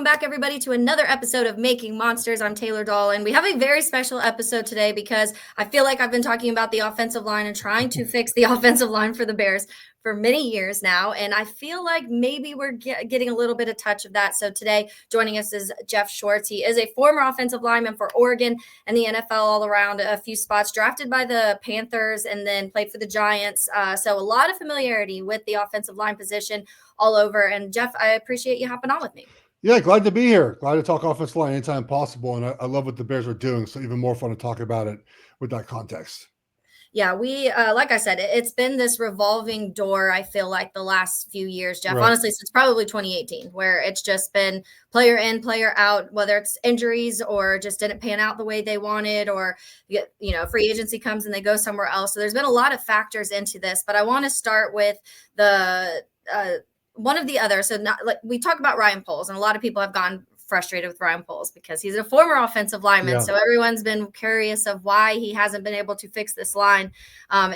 back, everybody, to another episode of Making Monsters. I'm Taylor Dahl, and we have a very special episode today because I feel like I've been talking about the offensive line and trying to fix the offensive line for the Bears for many years now, and I feel like maybe we're getting a little bit of touch of that. So today, joining us is Geoff Schwartz. He is a former offensive lineman for Oregon and the NFL all around, a few spots, drafted by the Panthers and then played for the Giants. So a lot of familiarity with the offensive line position all over. And Geoff, I appreciate you hopping on with me. Yeah, glad to be here. Glad to talk offensive line anytime possible. And I love what the Bears are doing. So even more fun to talk about it with that context. Yeah, we, like I said, it's been this revolving door, I feel like, the last few years, Geoff, Right. honestly, since probably 2018, where it's just been player in, player out, whether it's injuries or just didn't pan out the way they wanted, or, free agency comes and they go somewhere else. So there's been a lot of factors into this, but I want to start with the one of the other. So not like we talk about Ryan Poles, and a lot of people have gone frustrated with Ryan Poles because he's a former offensive lineman. Yeah. So everyone's been curious of why he hasn't been able to fix this line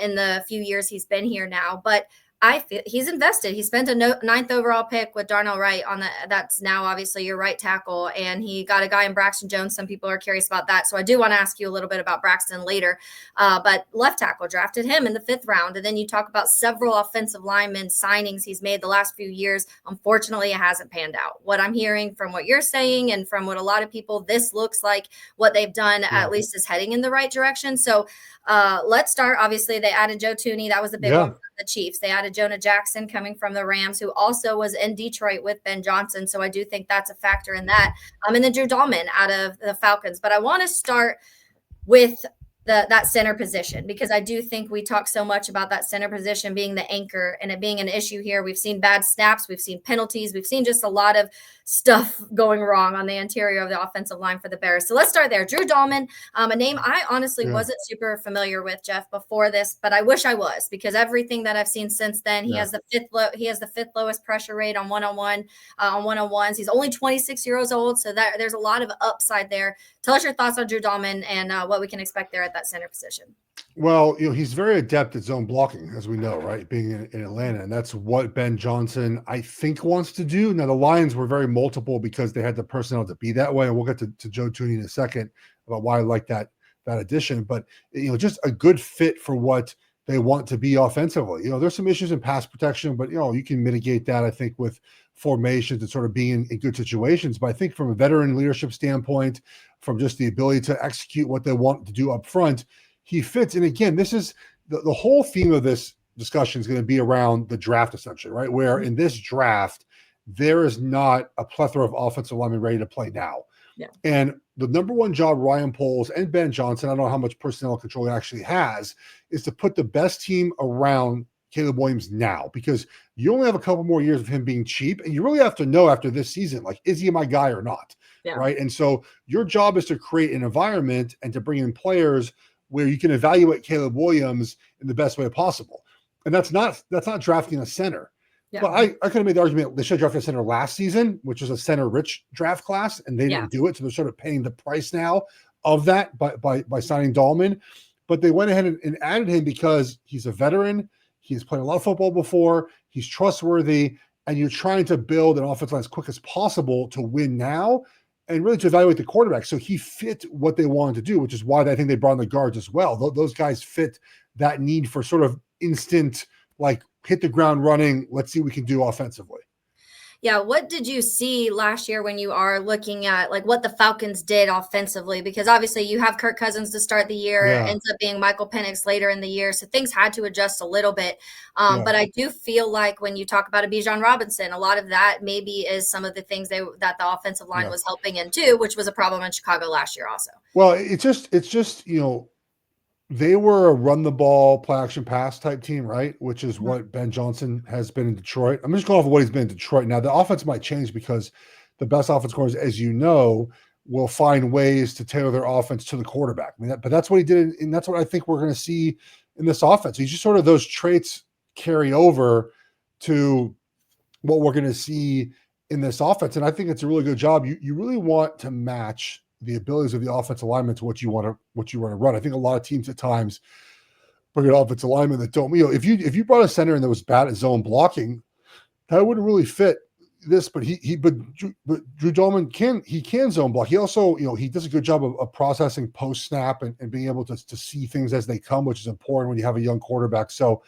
in the few years he's been here now. But I feel he's invested. He spent a 9th overall pick with Darnell Wright on that's now obviously your right tackle. And he got a guy in Braxton Jones. Some people are curious about that. So I do want to ask you a little bit about Braxton later. But left tackle, drafted him in the 5th round. And then you talk about several offensive lineman signings he's made the last few years. Unfortunately, it hasn't panned out. What I'm hearing from what you're saying and from what a lot of people, this looks like what they've done at least is heading in the right direction. So let's start. Obviously, they added Joe Thuney. That was the big one for the Chiefs. They added Jonah Jackson coming from the Rams, who also was in Detroit with Ben Johnson. So I do think that's a factor in that. And then Drew Dalman out of the Falcons. But I want to start with that center position, because I do think we talk so much about that center position being the anchor and it being an issue here. We've seen bad snaps, we've seen penalties, we've seen just a lot of stuff going wrong on the interior of the offensive line for the Bears. So let's start there. Drew Dalman, a name I honestly wasn't super familiar with, Geoff, before this, but I wish I was, because everything that I've seen since then, he has the fifth lowest pressure rate on one-on-ones. He's only 26 years old, so that there's a lot of upside there. Tell us your thoughts on Drew Dalman and what we can expect there at that center position. Well, he's very adept at zone blocking, as we know, right? Being in Atlanta, and that's what Ben Johnson, I think, wants to do. Now, the Lions were very multiple because they had the personnel to be that way, and we'll get to Joe Thuney in a second about why I like that addition. But just a good fit for what they want to be offensively. There's some issues in pass protection, but you can mitigate that, I think, with formations and sort of being in good situations. But I think from a veteran leadership standpoint, from just the ability to execute what they want to do up front, he fits. And again, this is the whole theme of this discussion is going to be around the draft, essentially, right? Where in this draft, there is not a plethora of offensive linemen ready to play now. Yeah. And the number one job Ryan Poles and Ben Johnson, I don't know how much personnel control he actually has, is to put the best team around Caleb Williams now, because you only have a couple more years of him being cheap. And you really have to know after this season, like, is he my guy or not? Yeah. Right. And so your job is to create an environment and to bring in players where you can evaluate Caleb Williams in the best way possible. And that's not drafting a center. Yeah. But I could have made the argument they should have drafted a center last season, which was a center-rich draft class, and they didn't do it. So they're sort of paying the price now of that by signing Dalman. But they went ahead and added him because he's a veteran. He's played a lot of football before. He's trustworthy. And you're trying to build an offensive line as quick as possible to win now and really to evaluate the quarterback. So he fit what they wanted to do, which is why I think they brought in the guards as well. Those guys fit that need for sort of instant, like, hit the ground running. Let's see what we can do offensively. Yeah. What did you see last year when you are looking at like what the Falcons did offensively? Because obviously you have Kirk Cousins to start the year, ends up being Michael Penix later in the year. So things had to adjust a little bit. But I do feel like when you talk about a Bijan Robinson, a lot of that maybe is some of the things that the offensive line was helping in too, which was a problem in Chicago last year also. Well, it's just, they were a run the ball, play action pass type team, right? Which is what Ben Johnson has been in Detroit. I'm just going off of what he's been in Detroit. Now, the offense might change because the best offense coordinators, as you know, will find ways to tailor their offense to the quarterback. I mean, but that's what he did, and that's what I think we're going to see in this offense. He's just sort of those traits carry over to what we're going to see in this offense. And I think it's a really good job. You really want to match the abilities of the offensive linemen to what you want to run. I think a lot of teams at times bring an offensive lineman that don't. If you brought a center and that was bad at zone blocking, that wouldn't really fit this, but Drew Dalman can zone block. He also, he does a good job of processing post snap and being able to see things as they come, which is important when you have a young quarterback. So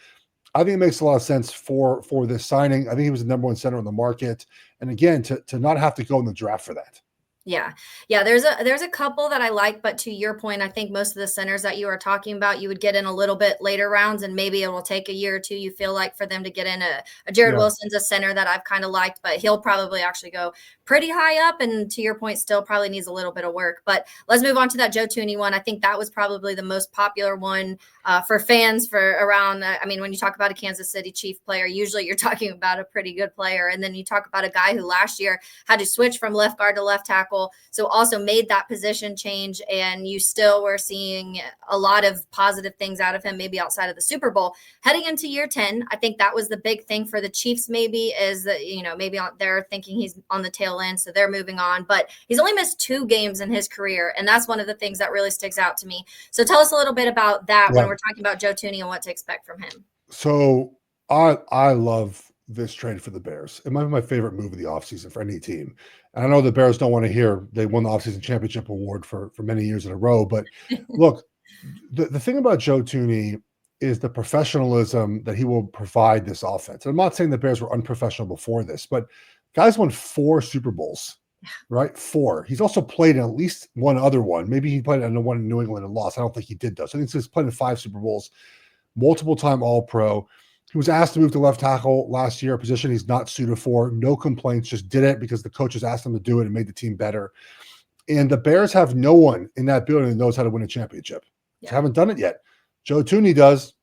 I think it makes a lot of sense for this signing. I think he was the number one center on the market. And again, to not have to go in the draft for that. Yeah. There's a couple that I like, but to your point, I think most of the centers that you are talking about, you would get in a little bit later rounds, and maybe it will take a year or two. You feel like for them to get in a Jared Wilson's a center that I've kind of liked, but he'll probably actually go pretty high up. And to your point, still probably needs a little bit of work. But let's move on to that Joe Thuney one. I think that was probably the most popular one for fans for around. I mean, when you talk about a Kansas City Chief player, usually you're talking about a pretty good player, and then you talk about a guy who last year had to switch from left guard to left tackle. So also made that position change, and you still were seeing a lot of positive things out of him, maybe outside of the Super Bowl. Heading into year 10, I think that was the big thing for the Chiefs maybe is that, maybe they're thinking he's on the tail end, so they're moving on. But he's only missed 2 games in his career, and that's one of the things that really sticks out to me. So tell us a little bit about that when we're talking about Joe Thuney and what to expect from him. So I love this trade for the Bears. It might be my favorite move of the offseason for any team. And I know the Bears don't want to hear they won the offseason championship award for many years in a row. But look, the thing about Joe Thuney is the professionalism that he will provide this offense. And I'm not saying the Bears were unprofessional before this, but guys won 4 Super Bowls, right? 4. He's also played in at least one other one. Maybe he played in the one in New England and lost. I don't think he did, though. So I think he's played in 5 Super Bowls, multiple-time All-Pro. He was asked to move to left tackle last year, a position he's not suited for. No complaints, just did it because the coaches asked him to do it and made the team better. And the Bears have no one in that building that knows how to win a championship. Yeah. They haven't done it yet. Joe Thuney does.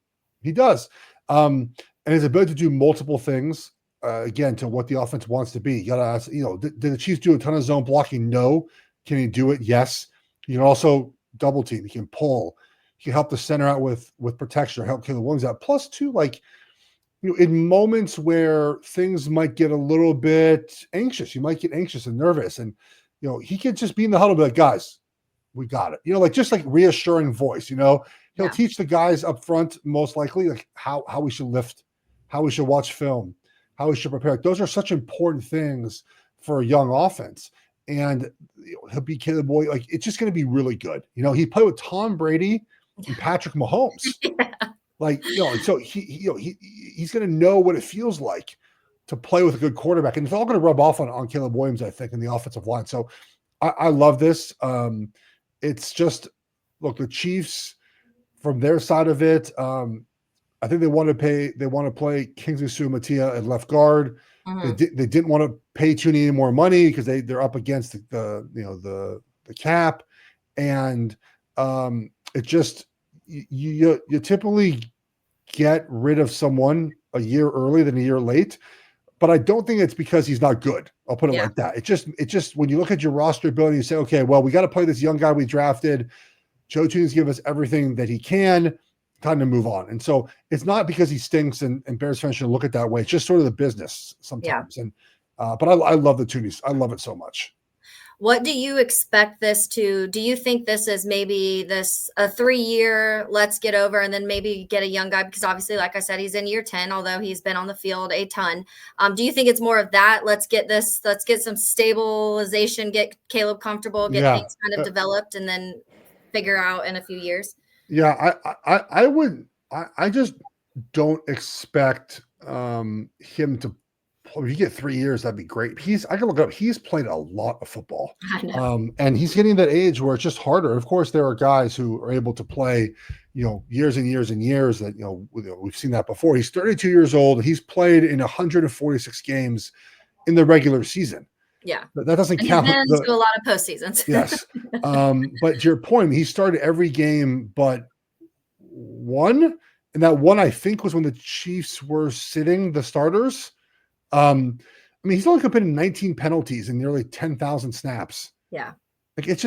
He does. And his ability to do multiple things, again, to what the offense wants to be. You got to ask, did the Chiefs do a ton of zone blocking? No. Can he do it? Yes. You can also double team. He can pull. He can help the center out with protection or help Caleb Williams out. Plus, too, in moments where things might get a little bit anxious, you might get anxious and nervous, and he could just be in the huddle, be like, guys, we got it. Just reassuring voice. He'll teach the guys up front most likely how we should lift, how we should watch film, how we should prepare. Those are such important things for a young offense, and he'll be Caleb Williams. It's just going to be really good. He played with Tom Brady and Patrick Mahomes. So he's going to know what it feels like to play with a good quarterback, and it's all going to rub off on Caleb Williams, I think, in the offensive line. So I love this. It's just, look, the Chiefs from their side of it. I think they want to play Kingsley Suamataia at left guard. Mm-hmm. They didn't want to pay Thuney any more money because they're up against the cap, and it just. You typically get rid of someone a year early than a year late, but I don't think it's because he's not good. I'll put it like that. It just when you look at your roster ability, you say, okay, well, we got to play this young guy we drafted. Joe Thuney's given us everything that he can. Time to move on. And so it's not because he stinks and Bears fans should look at that way. It's just sort of the business sometimes. Yeah. And but I love the Thuneys. I love it so much. What do you expect this to? Do you think this is maybe a 3-year, let's get over, and then maybe get a young guy? Because obviously, like I said, he's in year 10, although he's been on the field a ton. Do you think it's more of that? Let's get some stabilization, get Caleb comfortable, get things kind of developed, and then figure out in a few years? Yeah, I just don't expect him to. If you get 3 years, that'd be great. I can look up. He's played a lot of football, and he's getting that age where it's just harder. Of course, there are guys who are able to play, years and years and years. That we've seen that before. He's 32 years old. He's played in 146 games in the regular season. Yeah, but that doesn't count. He's been to a lot of postseasons. Yes, but to your point, he started every game but one, and that one I think was when the Chiefs were sitting the starters. He's only committed 19 penalties and nearly 10,000 snaps. Yeah. He's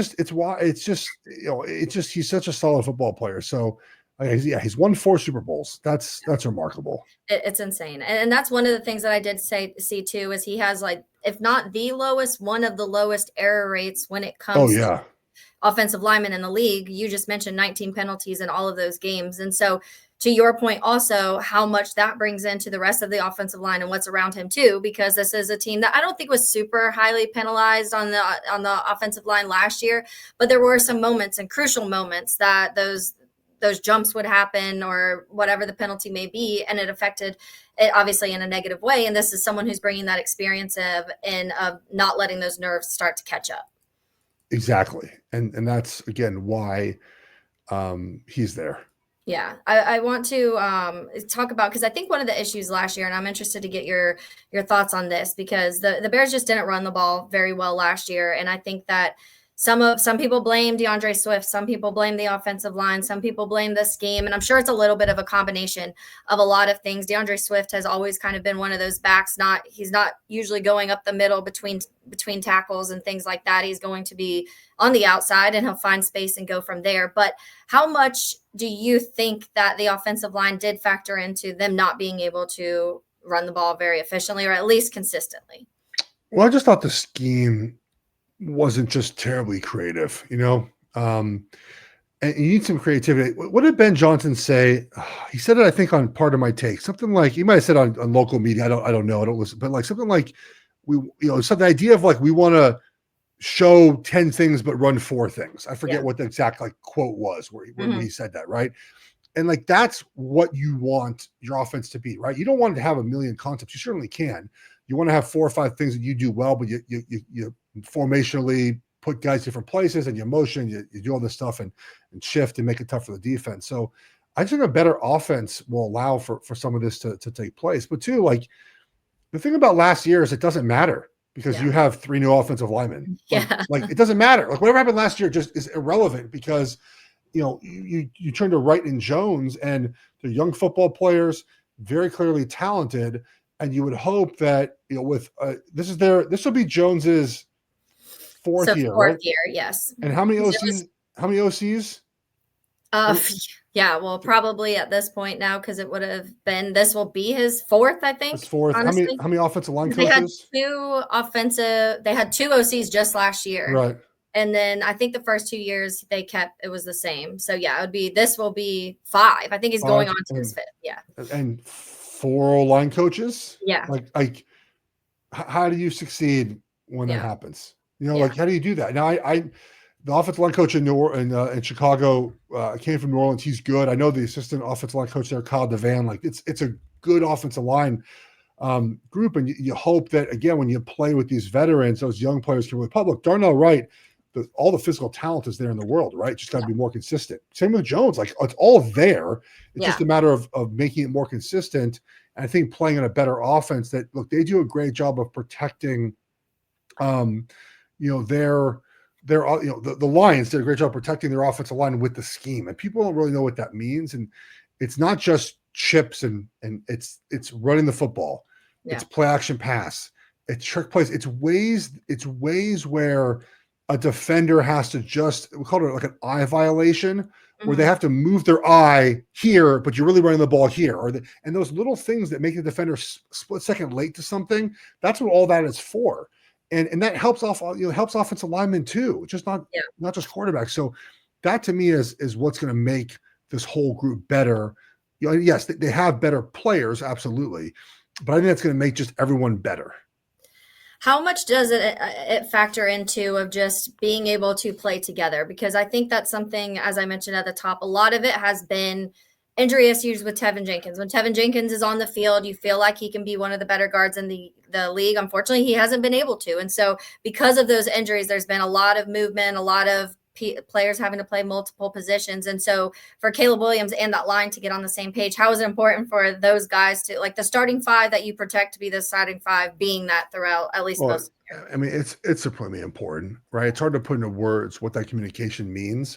such a solid football player. So he's won 4 Super Bowls. That's remarkable. It's insane. And that's one of the things that I did see too, is he has if not the lowest, one of the lowest error rates when it comes offensive linemen in the league. You just mentioned 19 penalties in all of those games. And so to your point also, how much that brings into the rest of the offensive line and what's around him too, because this is a team that I don't think was super highly penalized on the offensive line last year, but there were some moments and crucial moments that those jumps would happen or whatever the penalty may be, and it affected it obviously in a negative way. And this is someone who's bringing that experience of not letting those nerves start to catch up. Exactly. And that's, again, why he's there. Yeah, I want to talk about, because I think one of the issues last year, and I'm interested to get your thoughts on this, because the Bears just didn't run the ball very well last year. And I think that some people blame DeAndre Swift, some people blame the offensive line, some people blame the scheme, and I'm sure it's a little bit of a combination of a lot of things. DeAndre Swift has always kind of been one of those backs. He's not usually going up the middle between tackles and things like that. He's going to be on the outside and he'll find space and go from there. But how much do you think that the offensive line did factor into them not being able to run the ball very efficiently, or at least consistently? Well, I just thought the scheme wasn't just terribly creative, and you need some creativity. What did Ben Johnson say? He said it, I think, on Part of My Take, something like, he might have said on local media. I don't know. I don't listen, but like something like so the idea of like, we want to show 10 things, but run 4 things. I forget what the exact quote was where he said that. Right. And like, that's what you want your offense to be, right? You don't want it to have a million concepts. You certainly can. You want to have 4 or 5 things that you do well, but you formationally put guys different places, and you motion, you do all this stuff and shift and make it tough for the defense. So I think a better offense will allow for some of this to take place. But too, like, the thing about last year is it doesn't matter because you have 3 new offensive linemen. Like it doesn't matter. Like whatever happened last year just is irrelevant because, you turn to Wright and Jones, and they're young football players, very clearly talented. And you would hope that, with this will be Jones's fourth year, right? Year, yes. And how many OCs? Yeah, well, probably at this point now, because it would have been, this will be his 4th, I think. His 4th. Honestly. How many offensive line coaches? They had 2 OCs just last year. Right. And then I think the first 2 years it was the same. So yeah, this will be 5. I think he's going on to his 5th. Yeah. And 4 line coaches. Yeah. Like how do you succeed when that happens? Like, how do you do that? Now, the offensive line coach in Chicago came from New Orleans. He's good. I know the assistant offensive line coach there, Kyle Devan. Like, it's a good offensive line group, and you hope that, again, when you play with these veterans, those young players can really pop. Look, Darnell, Wright, all the physical talent is there in the world, right? Just got to be more consistent. Same with Jones. Like, it's all there. It's just a matter of making it more consistent. And I think playing in a better offense that, look, they do a great job of protecting, the Lions did a great job protecting their offensive line with the scheme. And people don't really know what that means. And it's not just chips and it's running the football. Yeah. It's play action pass. It's trick plays. It's ways where a defender has to we call it like an eye violation, where they have to move their eye here, but you're really running the ball here. And those little things that make the defender split second late to something, that's what all that is for. And that helps helps offensive linemen too, just not just quarterbacks. So that to me is what's going to make this whole group better. Yes, they have better players, absolutely, but I think that's going to make just everyone better. How much does it factor into of just being able to play together? Because I think that's something, as I mentioned at the top, a lot of it has been injury issues with Tevin Jenkins. When Tevin Jenkins is on the field, you feel like he can be one of the better guards in the league. Unfortunately, he hasn't been able to. And so because of those injuries, there's been a lot of movement, a lot of players having to play multiple positions. And so for Caleb Williams and that line to get on the same page, how is it important for those guys to, like, the starting 5 that you protect to be the starting 5, being that throughout at least most of the year? I mean, it's supremely important, right? It's hard to put into words what that communication means.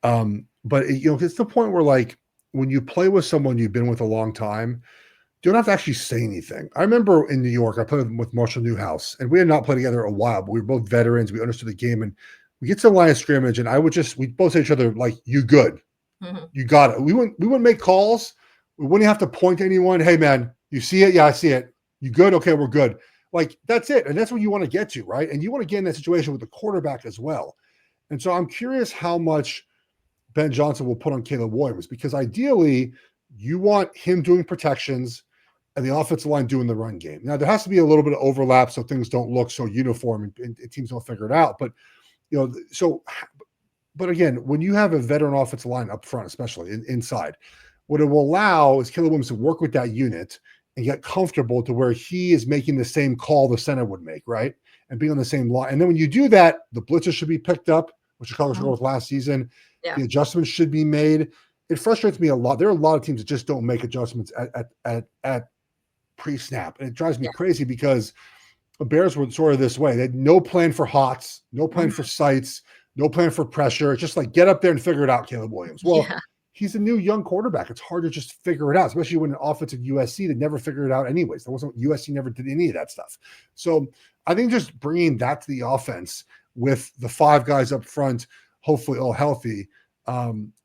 But it's the point where, like, when you play with someone you've been with a long time, you don't have to actually say anything. I remember in New York, I played with Marshall Newhouse, and we had not played together a while, but we were both veterans. We understood the game, and we get to the line of scrimmage, and we both say to each other, like, "You good? Mm-hmm. You got it." We wouldn't make calls. We wouldn't have to point to anyone. Hey, man, you see it? Yeah, I see it. You good? Okay, we're good. Like, that's it, and that's what you want to get to, right? And you want to get in that situation with the quarterback as well. And so I'm curious how much Ben Johnson will put on Caleb Williams, because ideally you want him doing protections and the offensive line doing the run game. Now there has to be a little bit of overlap so things don't look so uniform and teams don't figure it out. But but again, when you have a veteran offensive line up front, especially inside, what it will allow is Caleb Williams to work with that unit and get comfortable to where he is making the same call the center would make, right? And being on the same line. And then when you do that, the blitzes should be picked up, which Chicago struggled with last season. Yeah. The adjustments should be made. It frustrates me a lot. There are a lot of teams that just don't make adjustments at pre-snap. And it drives me crazy because the Bears were sort of this way. They had no plan for hots, no plan for sights, no plan for pressure. It's just like, get up there and figure it out, Caleb Williams. Well, he's a new young quarterback. It's hard to just figure it out, especially when an offense at USC that never figured it out anyways. USC never did any of that stuff. So I think just bringing that to the offense with the 5 guys up front, hopefully all healthy,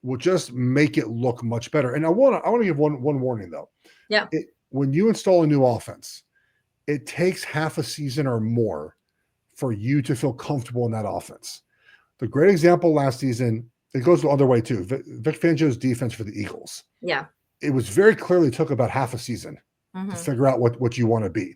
will just make it look much better. And I want to give one warning though. Yeah. When you install a new offense, it takes half a season or more for you to feel comfortable in that offense. The great example last season, it goes the other way too. Vic Fangio's defense for the Eagles. Yeah. It was very clearly took about half a season to figure out what you want to be.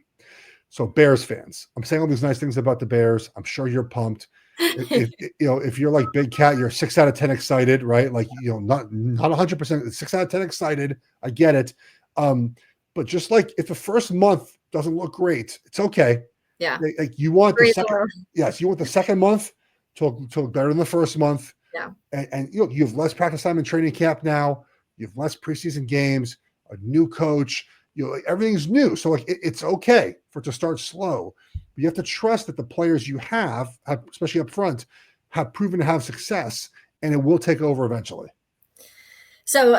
So Bears fans, I'm saying all these nice things about the Bears. I'm sure you're pumped. If you're like Big Cat, you're 6 out of 10 excited, right? Like, not 100%, 6 out of 10 excited. I get it. But just like if the first month doesn't look great, it's okay. Yeah. Like you want the second, you want the second month to look better than the first month. Yeah. And you have less practice time in training camp now. You have less preseason games, a new coach, everything's new. So like it's okay for it to start slow. But you have to trust that the players you have, especially up front, have proven to have success, and it will take over eventually. So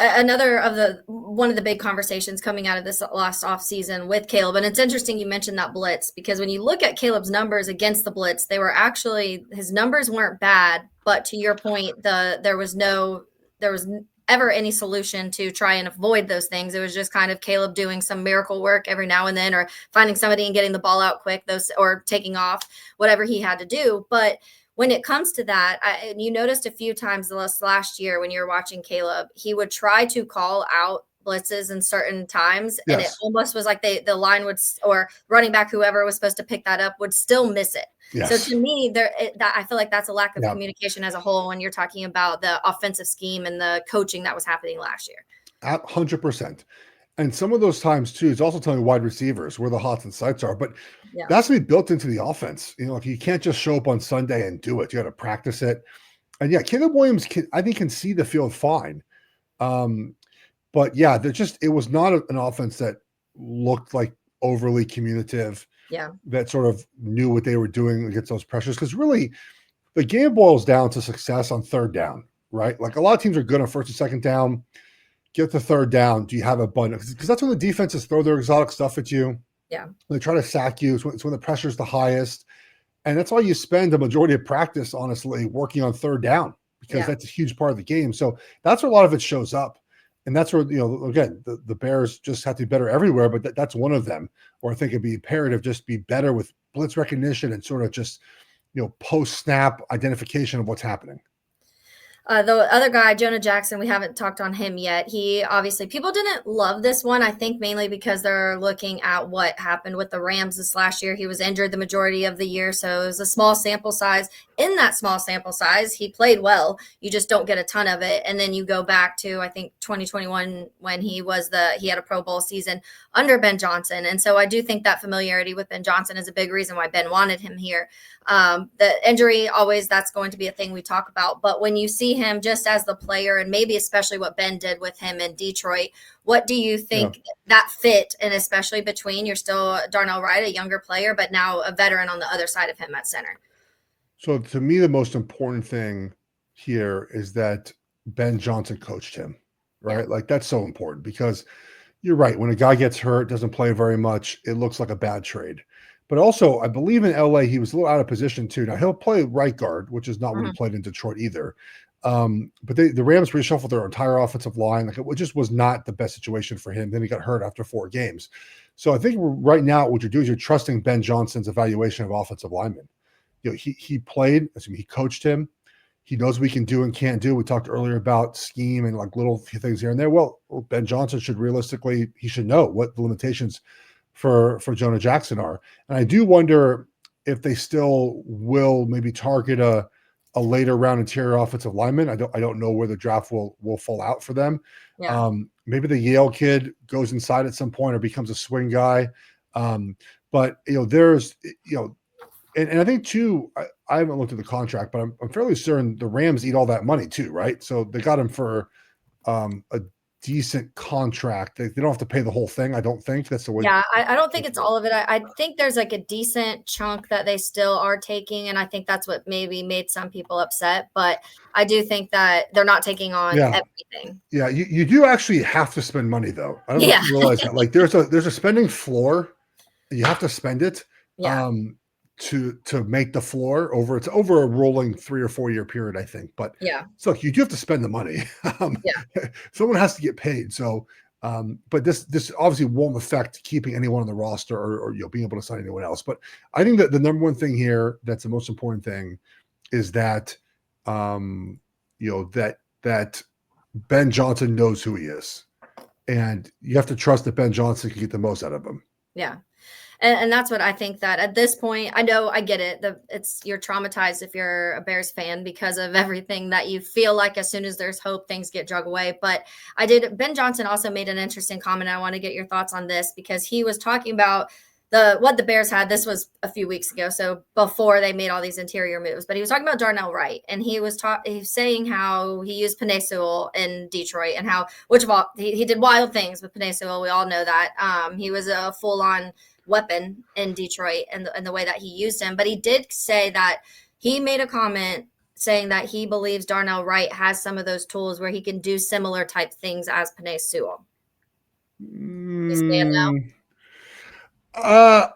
one of the big conversations coming out of this last offseason with Caleb, and it's interesting you mentioned that blitz, because when you look at Caleb's numbers against the blitz, his numbers weren't bad, but to your point, there was ever any solution to try and avoid those things. It was just kind of Caleb doing some miracle work every now and then, or finding somebody and getting the ball out quick, or taking off, whatever he had to do. But when it comes to that, you noticed a few times last year when you were watching Caleb, he would try to call out blitzes in certain times, and it almost was like the line or running back, whoever was supposed to pick that up, would still miss it. Yes. So to me, I feel like that's a lack of communication as a whole when you're talking about the offensive scheme and the coaching that was happening last year. 100%. And some of those times too, it's also telling wide receivers where the hots and sights are, but that's to be built into the offense. Like you can't just show up on Sunday and do it. You got to practice it. And Caleb Williams can see the field fine. But it was not an offense that looked like overly communicative. Yeah. That sort of knew what they were doing against those pressures. Because really the game boils down to success on third down, right? Like a lot of teams are good on first and second down. Get the third down. Do you have a button? Because that's when the defenses throw their exotic stuff at you. Yeah. They try to sack you. It's when the pressure's the highest. And that's why you spend the majority of practice, honestly, working on third down, because that's a huge part of the game. So that's where a lot of it shows up. And that's where, again, the Bears just have to be better everywhere, but that's one of them. Or I think it'd be imperative just be better with blitz recognition and sort of just, post-snap identification of what's happening. The other guy, Jonah Jackson, we haven't talked on him yet. He obviously, people didn't love this one, I think mainly because they're looking at what happened with the Rams this last year. He was injured the majority of the year, so it was a small sample size. In that small sample size, he played well. You just don't get a ton of it. And then you go back to, I think, 2021 when he had a Pro Bowl season under Ben Johnson. And so I do think that familiarity with Ben Johnson is a big reason why Ben wanted him here. The injury, always, that's going to be a thing we talk about. But when you see him just as the player, and maybe especially what Ben did with him in Detroit, what do you think that fit? And especially between, you're still Darnell Wright, a younger player, but now a veteran on the other side of him at center. So to me, the most important thing here is that Ben Johnson coached him, right? Like that's so important, because you're right. When a guy gets hurt, doesn't play very much, it looks like a bad trade. But also, I believe in LA, he was a little out of position too. Now he'll play right guard, which is not what he played in Detroit either. But the Rams reshuffled their entire offensive line. Like it just was not the best situation for him. Then he got hurt after 4 games. So I think right now what you're doing is you're trusting Ben Johnson's evaluation of offensive linemen. He played, he coached him. He knows what he can do and can't do. We talked earlier about scheme and like little things here and there. Well, Ben Johnson should realistically, he should know what the limitations for Jonah Jackson are. And I do wonder if they still will maybe target a later round interior offensive lineman. I don't know where the draft will fall out for them. Yeah. Maybe the Yale kid goes inside at some point or becomes a swing guy. But there's and I think too, I haven't looked at the contract, but I'm fairly certain the Rams eat all that money too, right? So they got him for a decent contract. They don't have to pay the whole thing. I don't think that's the way. Yeah, I don't think it's all of it. I think there's like a decent chunk that they still are taking, and I think that's what maybe made some people upset. But I do think that they're not taking on everything. Yeah, you do actually have to spend money though. I don't know if you realize that. Like there's a spending floor. You have to spend it. Yeah. To make the floor over, it's over a rolling 3 or 4 year period, I think. But so you do have to spend the money. Someone has to get paid. So, but this obviously won't affect keeping anyone on the roster or being able to sign anyone else. But I think that the number one thing here, that's the most important thing, is that that Ben Johnson knows who he is, and you have to trust that Ben Johnson can get the most out of him. Yeah. And that's what I think, that at this point, I know I get it. You're traumatized if you're a Bears fan because of everything that you feel like as soon as there's hope, things get drug away. But Ben Johnson also made an interesting comment. I want to get your thoughts on this because he was talking about what the Bears had. This was a few weeks ago, so before they made all these interior moves. But he was talking about Darnell Wright, and he was saying how he used Penei Sewell in Detroit, and how, which of all, he did wild things with Penei Sewell. We all know that. He was a full-on weapon in Detroit and the way that he used him. But he did say that he made a comment saying that he believes Darnell Wright has some of those tools where he can do similar type things as Penei Sewell. You stand now? I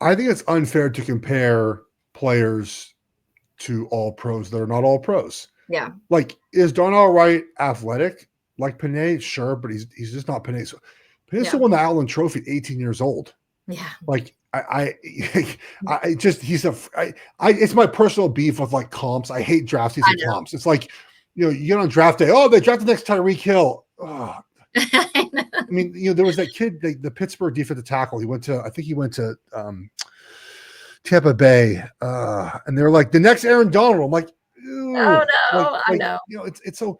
think it's unfair to compare players to all pros that are not all pros. Yeah. Like, is Darnell Wright athletic like Penei? Sure, but he's just not Penei. Penei still won the Allen Trophy at 18 years old. Yeah. Like it's my personal beef with like comps. I hate draft season comps. It's like, you get on draft day. Oh, they drafted next Tyreek Hill. Oh. I mean, there was that kid, the Pittsburgh defensive tackle. He went to Tampa Bay, and they're like the next Aaron Donald. I'm like, ew. Oh no, I know. It's so.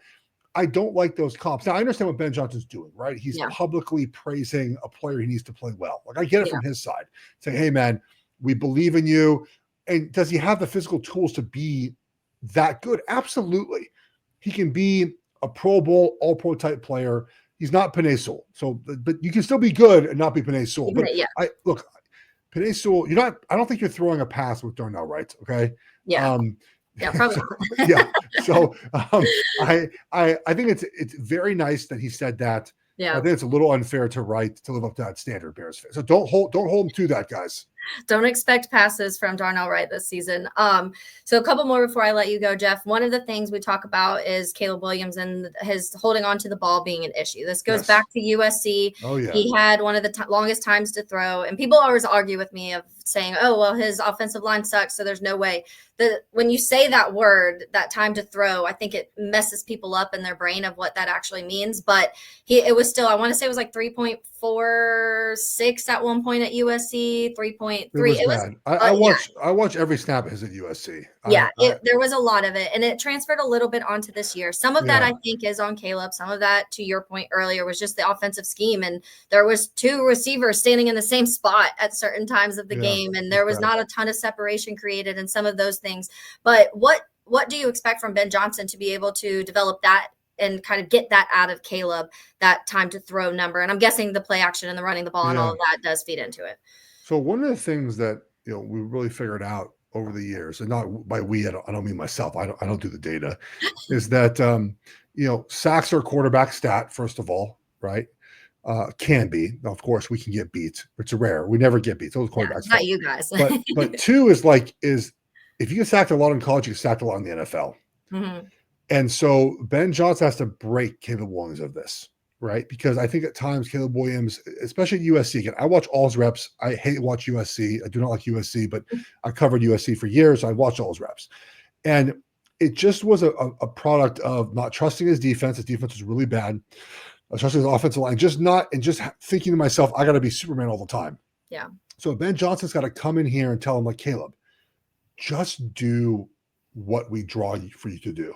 I don't like those comps. Now I understand what Ben Johnson's doing, right? He's publicly praising a player he needs to play well. Like I get it from his side, saying, "Hey, man, we believe in you." And does he have the physical tools to be that good? Absolutely, he can be a Pro Bowl, All-Pro type player. He's not Penei Sewell. So, but you can still be good and not be Penei Sewell. But Penei Sewell, I don't think you're throwing a pass with Darnell Wright. Okay. Yeah. Yeah, probably. So I think it's very nice that he said that. Yeah. I think it's a little unfair to Wright to live up to that standard, Bears fan. So don't hold him to that, guys. Don't expect passes from Darnell Wright this season. So a couple more before I let you go, Geoff. One of the things we talk about is Caleb Williams and his holding on to the ball being an issue. This goes back to USC. Oh, yeah. He had one of the longest times to throw. And people always argue with me of saying, oh, well, his offensive line sucks, so there's no way. When you say that word, that time to throw, I think it messes people up in their brain of what that actually means. But it was still, I want to say it was like 3.46 at one point at USC, 3.3. It was bad. I watch every snap of his at USC. There was a lot of it, and it transferred a little bit onto this year. Some of that I think is on Caleb. Some of that, to your point earlier, was just the offensive scheme, and there was two receivers standing in the same spot at certain times of the game, and there was not a ton of separation created in some of those things. But what do you expect from Ben Johnson to be able to develop that and kind of get that out of Caleb, that time to throw number? And I'm guessing the play action and the running the ball and all of that does feed into it. So one of the things that we really figured out over the years, and not by we, I don't mean myself. I don't do the data. Is that sacks are a quarterback stat, first of all, right? Can be. Now, of course, we can get beat. It's rare. We never get beat. Those quarterbacks. Not you guys. but two is if you get sacked a lot in college, you get sacked a lot in the NFL. Mm-hmm. And so Ben Johnson has to break Caleb Williams of this, right? Because I think at times Caleb Williams, especially at USC, again, I watch all his reps. I hate watch USC. I do not like USC, but I covered USC for years. So I watch all his reps. And it just was a product of not trusting his defense. His defense was really bad. Trusting his offensive line, just thinking to myself, I got to be Superman all the time. Yeah. So Ben Johnson's got to come in here and tell him, like, Caleb, just do what we draw for you to do.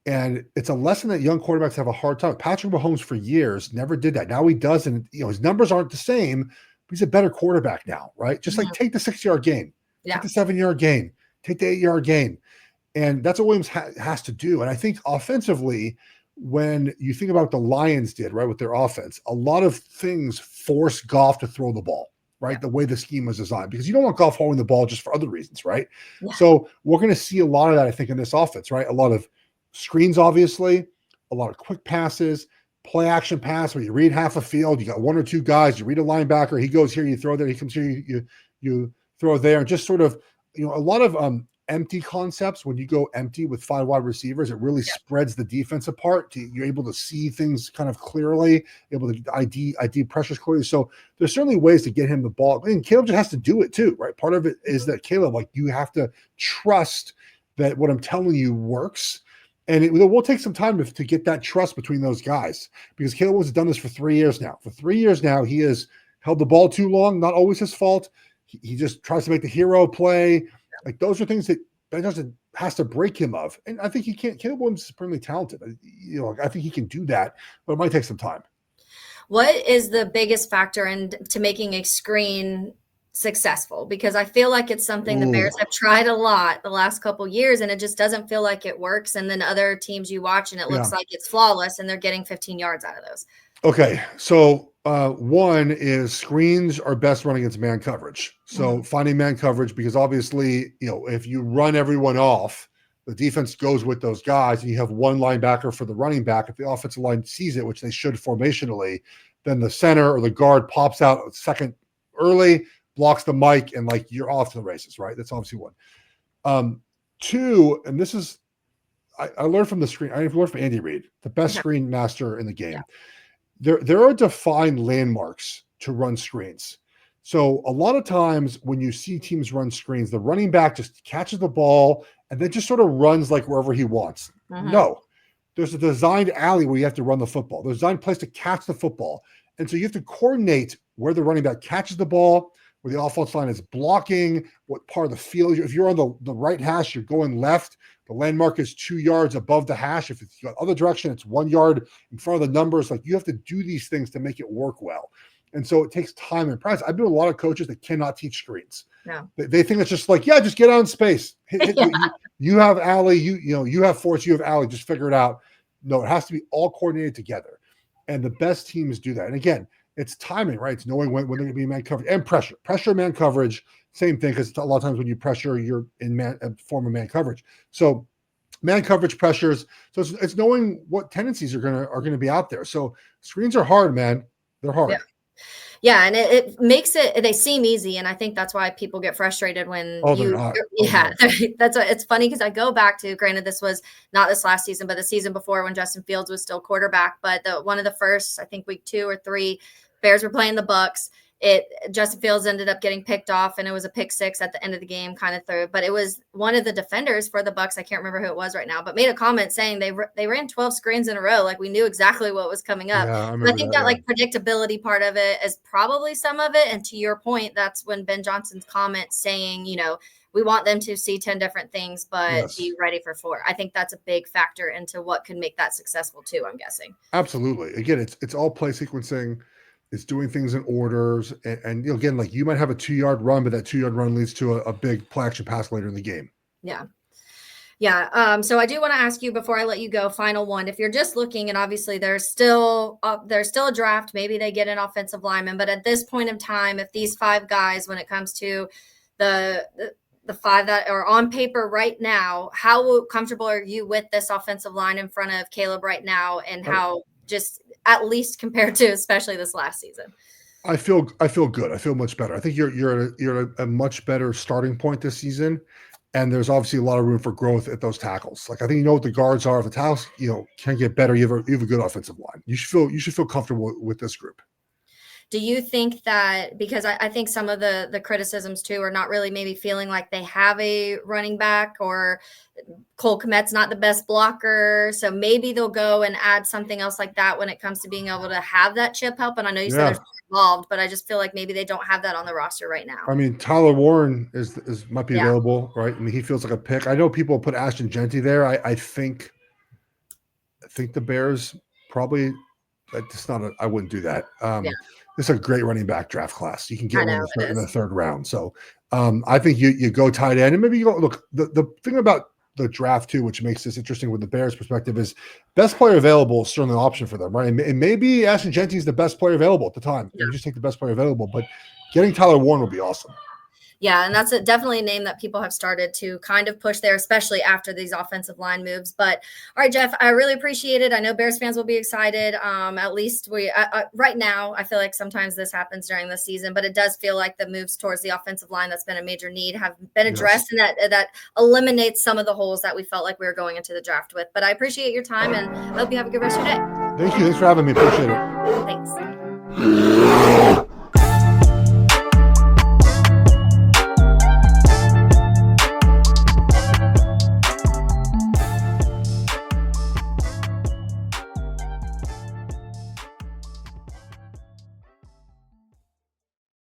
And it's a lesson that young quarterbacks have a hard time. Patrick Mahomes for years never did that. Now he does, and his numbers aren't the same, but he's a better quarterback now, right? Just like take the 6-yard gain, take the 7-yard gain, take the 8-yard gain. And that's what Williams has to do. And I think offensively, when you think about what the Lions did, right, with their offense, a lot of things force Goff to throw the ball, right? The way the scheme was designed, because you don't want Goff holding the ball just for other reasons, right? Yeah. So we're going to see a lot of that, I think, in this offense, right? A lot of screens, obviously, a lot of quick passes, play action pass where you read half a field, you got one or two guys, you read a linebacker, he goes here, you throw there, he comes here, you throw there, and just sort of, a lot of empty concepts. When you go empty with 5 wide receivers, it really spreads the defense apart. You're able to see things kind of clearly, able to ID pressures clearly. So there's certainly ways to get him the ball. And Caleb just has to do it too, right? Part of it is that Caleb, like, you have to trust that what I'm telling you works. And it will take some time to get that trust between those guys, because Caleb has done this for 3 years now. For 3 years now, he has held the ball too long. Not always his fault. He just tries to make the hero play. Like, those are things that Ben Johnson has to break him of. And I think he can't. Caleb Williams is supremely talented. I think he can do that, but it might take some time. What is the biggest factor into making a screen successful? Because I feel like it's something the Bears have tried a lot the last couple of years, and it just doesn't feel like it works. And then other teams you watch and it looks like it's flawless, and they're getting 15 yards out of those. Okay. So one is screens are best run against man coverage. So finding man coverage, because obviously, if you run everyone off, the defense goes with those guys, and you have one linebacker for the running back. If the offensive line sees it, which they should formationally, then the center or the guard pops out a second early, blocks the mic, and like, you're off to the races, right? That's obviously one. Two, and this is, I learned from the screen. I learned from Andy Reid, the best screen master in the game. Yeah. There are defined landmarks to run screens. So a lot of times when you see teams run screens, the running back just catches the ball and then just sort of runs like wherever he wants. No, there's a designed alley where you have to run the football. There's a designed place to catch the football. And so you have to coordinate where the running back catches the ball, where the offensive line is blocking, what part of the field. If you're on the right hash, you're going left. The landmark is 2 yards above the hash. If it's the other direction, it's 1 yard in front of the numbers. Like, you have to do these things to make it work well. And so it takes time and practice. I've been with a lot of coaches that cannot teach screens. No. They think it's just like, just get out in space. You have alley, you have force, you have alley, just figure it out. No, it has to be all coordinated together. And the best teams do that. And again, it's timing, right? It's knowing when they're going to be man coverage, and pressure man coverage. Same thing, because a lot of times when you pressure, you're in form of man coverage. So man coverage pressures. So it's knowing what tendencies are going to be out there. So screens are hard, man. They're hard. Yeah, and it makes they seem easy, and I think that's why people get frustrated when that's what, it's funny, because I go back to, granted, this was not this last season, but the season before, when Justin Fields was still quarterback, but one of the first, I think week 2 or 3, Bears were playing the Bucs. Justin Fields ended up getting picked off, and it was a pick 6 at the end of the game, kind of third. But it was one of the defenders for the Bucs, I can't remember who it was right now, but made a comment saying they ran 12 screens in a row. Like, we knew exactly what was coming up. Yeah, I think that like predictability part of it is probably some of it. And to your point, that's when Ben Johnson's comment saying, we want them to see 10 different things, but be ready for 4. I think that's a big factor into what could make that successful too, I'm guessing. Absolutely. Again, it's all play sequencing. It's doing things in orders. And again, like, you might have a 2-yard run, but that 2-yard run leads to a big play action pass later in the game. Yeah. Yeah. So I do want to ask you, before I let you go, final one. If you're just looking, and obviously there's still a draft, maybe they get an offensive lineman, but at this point in time, if these 5 guys, when it comes to the 5 that are on paper right now, how comfortable are you with this offensive line in front of Caleb right now, and how just at least compared to especially this last season? I feel good. I feel much better. I think you're at a much better starting point this season, and there's obviously a lot of room for growth at those tackles. Like, I think what the guards are. If the tackles can get better, you have a good offensive line. You should feel comfortable with this group. Do you think that, because I think some of the criticisms too are not really maybe feeling like they have a running back, or Cole Kmet's not the best blocker, so maybe they'll go and add something else like that when it comes to being able to have that chip help. And I know you said there's involved, but I just feel like maybe they don't have that on the roster right now. I mean, Tyler Warren might be available, right? I mean, he feels like a pick. I know people put Ashton Genty there. I think the Bears probably. It's not. I wouldn't do that. This is a great running back draft class. You can get one in the third round. So I think you go tight end, and maybe you go look. The thing about the draft too, which makes this interesting with the Bears' perspective, is best player available is certainly an option for them, right? And maybe Ashton Genty is the best player available at the time. You just take the best player available, but getting Tyler Warren would be awesome. Yeah, and that's definitely a name that people have started to kind of push there, especially after these offensive line moves. But all right, Geoff, I really appreciate it. I know Bears fans will be excited. At least right now, I feel like sometimes this happens during the season, but it does feel like the moves towards the offensive line that's been a major need have been addressed, and that eliminates some of the holes that we felt like we were going into the draft with. But I appreciate your time, and I hope you have a good rest of your day. Thank you. Thanks for having me. Appreciate it. Thanks.